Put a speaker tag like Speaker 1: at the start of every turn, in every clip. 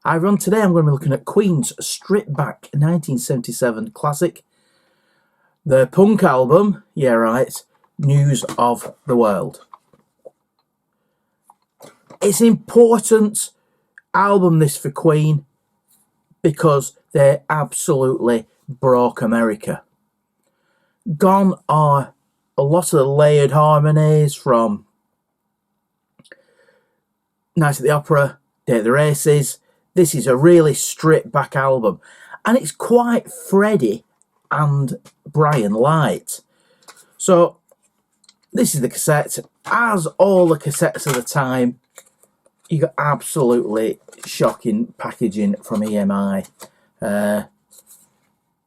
Speaker 1: Hi everyone, today I'm going to be looking at Queen's stripped back 1977 classic, the punk album, yeah right, News of the World. It's an important album this for Queen because they absolutely broke America. Gone are a lot of the layered harmonies from Night at the Opera, Day at the Races. This is a really stripped back album, and it's quite Freddie and Brian light. So this is the cassette. As all the cassettes of the time, you got absolutely shocking packaging from EMI. But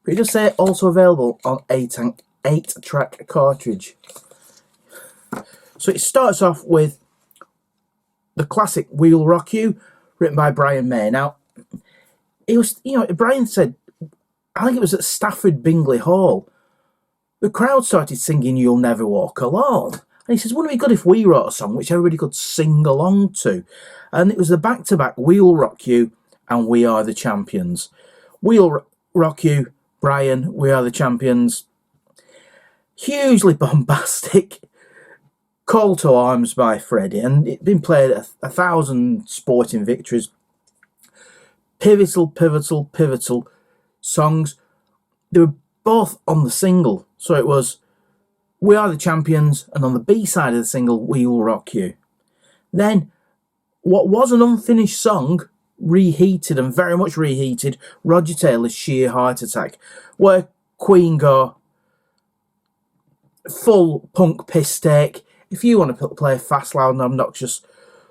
Speaker 1: it does say also available on 8-track cartridge. So it starts off with the classic "We'll Rock You," written by Brian May. Now, it was, Brian said, I think it was at Stafford Bingley Hall, the crowd started singing "You'll Never Walk Alone." And he says, wouldn't it be good if we wrote a song which everybody could sing along to? And it was the back-to-back "We'll Rock You" and "We Are the Champions." "We'll Rock You," Brian, "We Are the Champions." Hugely bombastic call to arms by Freddie, and it'd been played at 1,000 sporting victories. Pivotal songs. They were both on the single, so it was "We Are the Champions," and on the B side of the single, "We Will Rock You." Then, what was an unfinished song, reheated and very much reheated, Roger Taylor's "Sheer Heart Attack," where Queen go full punk piss take. If you want to play fast, loud and obnoxious,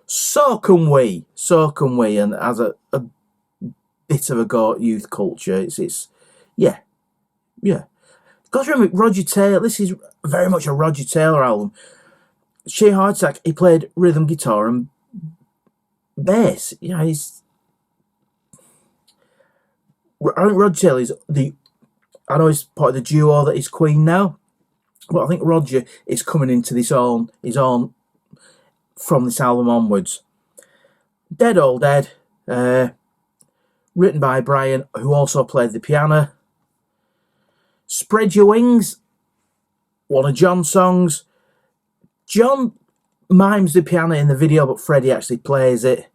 Speaker 1: so can we, and as a bit of a go at youth culture, it's yeah. Got to remember, Roger Taylor, this is very much a Roger Taylor album. "Sheer Heart Attack," he played rhythm guitar and bass. I think Roger Taylor is I know he's part of the duo that is Queen now, but I think Roger is coming into his own from this album onwards. "Dead Old Dead," written by Brian, who also played the piano. "Spread Your Wings," one of John's songs. John mimes the piano in the video, but Freddie actually plays it.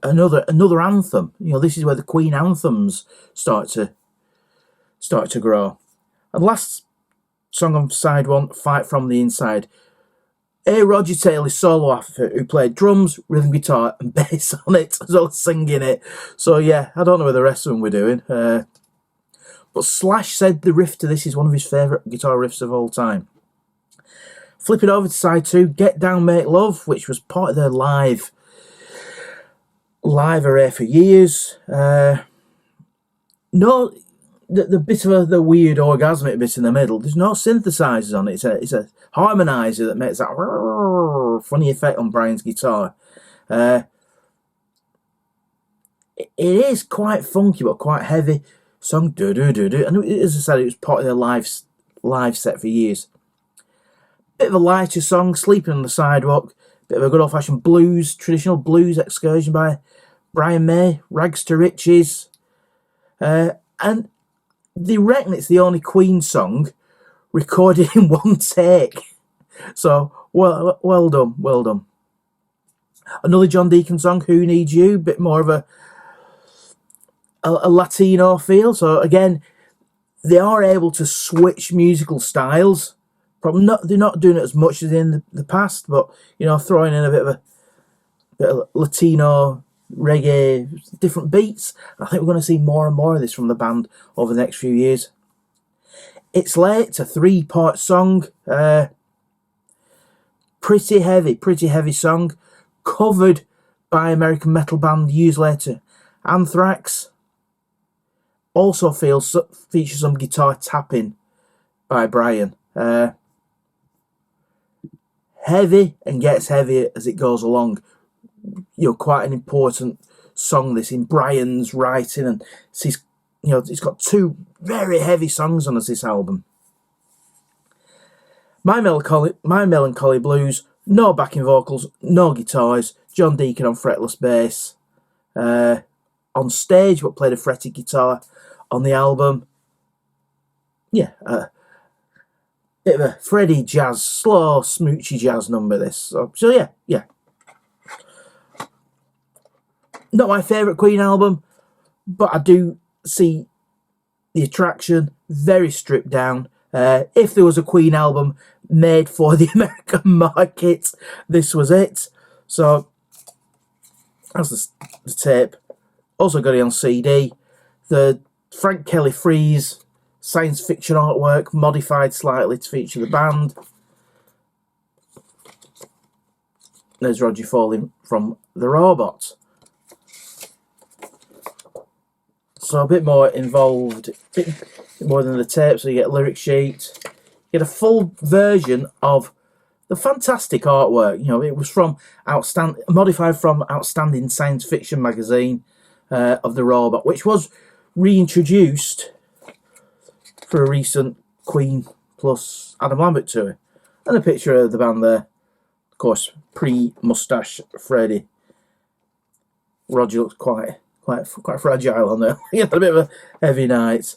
Speaker 1: Another anthem. This is where the Queen anthems start to grow. And last song on side one, "Fight From the Inside." Roger Taylor's solo effort, who played drums, rhythm guitar and bass on it, as well as singing it. So yeah, I don't know where the rest of them were doing. But Slash said the riff to this is one of his favourite guitar riffs of all time. Flipping over to side two, "Get Down, Make Love," which was part of their live array for years. The bit of the weird orgasmic bit in the middle, there's no synthesizers on it. It's a harmonizer that makes that funny effect on Brian's guitar. It is quite funky but quite heavy song. Do. And as I said, it was part of their live set for years. Bit of a lighter song, "Sleeping on the Sidewalk." Bit of a good old-fashioned blues, traditional blues excursion by Brian May. "Rags to Riches," and they reckon it's the only Queen song recorded in one take. So, well done. Another John Deacon song, "Who Needs You," bit more of a Latino feel. So again, they are able to switch musical styles. They're not doing it as much as in the past, but throwing in a bit of Latino reggae, different beats. I think we're going to see more and more of this from the band over the next few years. "It's Late," it's a 3-part song. Pretty heavy song, covered by American metal band years later, Anthrax. Also features some guitar tapping by Brian. Heavy and gets heavier as it goes along. Quite an important song this in Brian's writing, and it's got 2 very heavy songs on this album. My Melancholy Blues, No backing vocals, no guitars. John Deacon on fretless bass. On stage, but played a fretted guitar on the album. Yeah, bit of a Freddie jazz, slow, smoochy jazz number, this. So yeah. Not my favourite Queen album, but I do see the attraction. Very stripped down. If there was a Queen album made for the American market, this was it. So that's the tape. Also got it on CD. The Frank Kelly Freeze science fiction artwork, modified slightly to feature the band. There's Roger Foley from The Robot. So a bit more involved, a bit more than the tape. So you get a lyric sheet, you get a full version of the fantastic artwork. You know, it was from modified from Outstanding Science Fiction magazine of The Robot, which was reintroduced for a recent Queen plus Adam Lambert tour. And a picture of the band there, of course, pre-moustache Freddie. Roger looks quite fragile on there. He had a bit of a heavy night.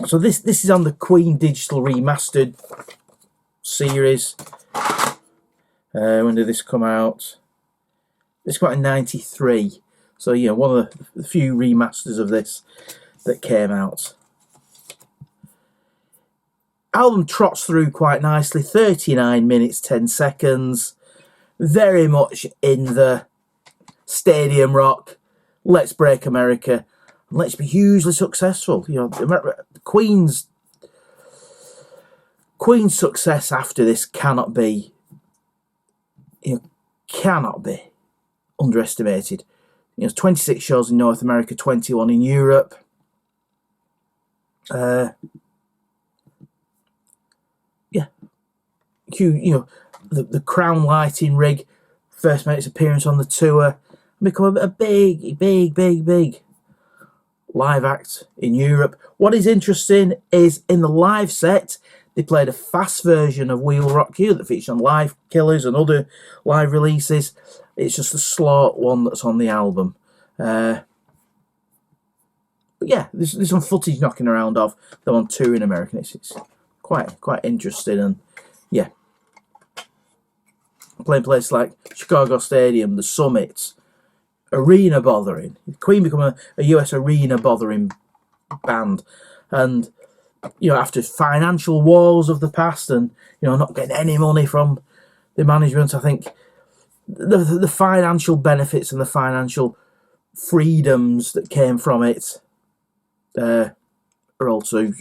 Speaker 1: So this is on the Queen Digital Remastered series. When did this come out? This came out in '93. So yeah, one of the few remasters of this that came out. Album trots through quite nicely. 39 minutes 10 seconds. Very much in the stadium rock, let's break America, and let's be hugely successful. You know, Queen's success after this cannot be underestimated. You know, 26 shows in North America, 21 in Europe. The Crown lighting rig first made its appearance on the tour. Become a big live act in Europe. What is interesting is in the live set, they played a fast version of We Will Rock You that featured on Live Killers and other live releases. It's just the slow one that's on the album. But yeah, there's some footage knocking around of them on tour in America. It's quite interesting, and yeah, playing places like Chicago Stadium, the Summit, arena bothering. Queen become a US arena bothering band, and you know, after financial woes of the past, and you know, not getting any money from the management, I think the financial benefits and the financial freedoms that came from it are also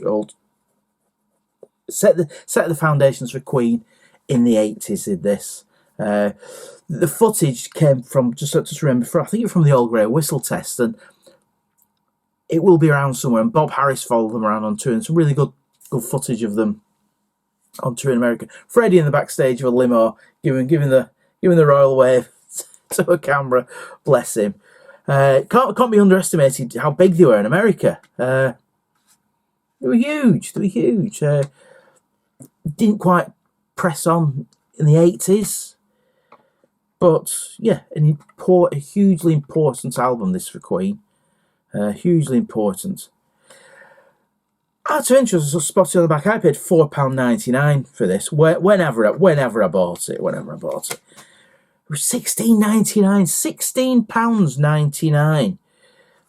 Speaker 1: set the foundations for Queen in the 80s. Did this. The footage came from, just remember, I think it was from the Old Grey Whistle test, and it will be around somewhere. And Bob Harris followed them around on tour, and some really good footage of them on tour in America. Freddie in the backstage of a limo, giving the royal wave to a camera. Bless him. Can't be underestimated how big they were in America. They were huge. Didn't quite press on in the 80s. But yeah, a hugely important album, this, for Queen. Hugely important. Out of interest, I spotted on the back, I paid £4.99 for this. Whenever I bought it. It was £16.99. £16.99.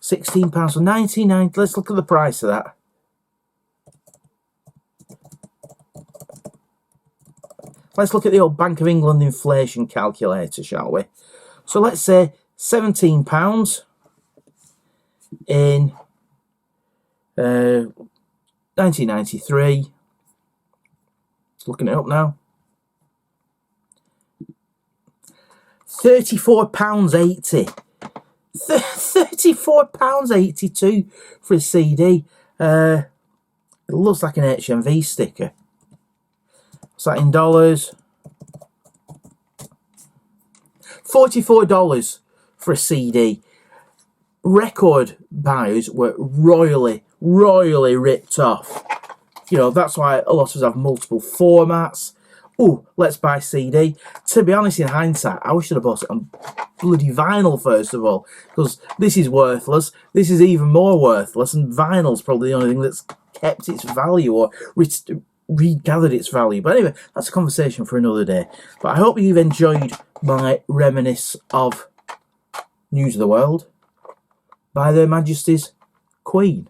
Speaker 1: £16. So 99. Let's look at the price of that. Let's look at the old Bank of England inflation calculator, shall we? So let's say £17 in 1993. Looking it up now. £34.80. £34.82 for a CD. It looks like an HMV sticker. What's that in dollars? $44 for a CD. Record buyers were royally ripped off. You know, that's why a lot of us have multiple formats. oh, let's buy CD. To be honest, in hindsight, I should have bought it on bloody vinyl first of all, because this is worthless. This is even more worthless, and vinyl's probably the only thing that's kept its value or regathered its value. But anyway, that's a conversation for another day. But I hope you've enjoyed my reminisce of News of the World by Their Majesties Queen.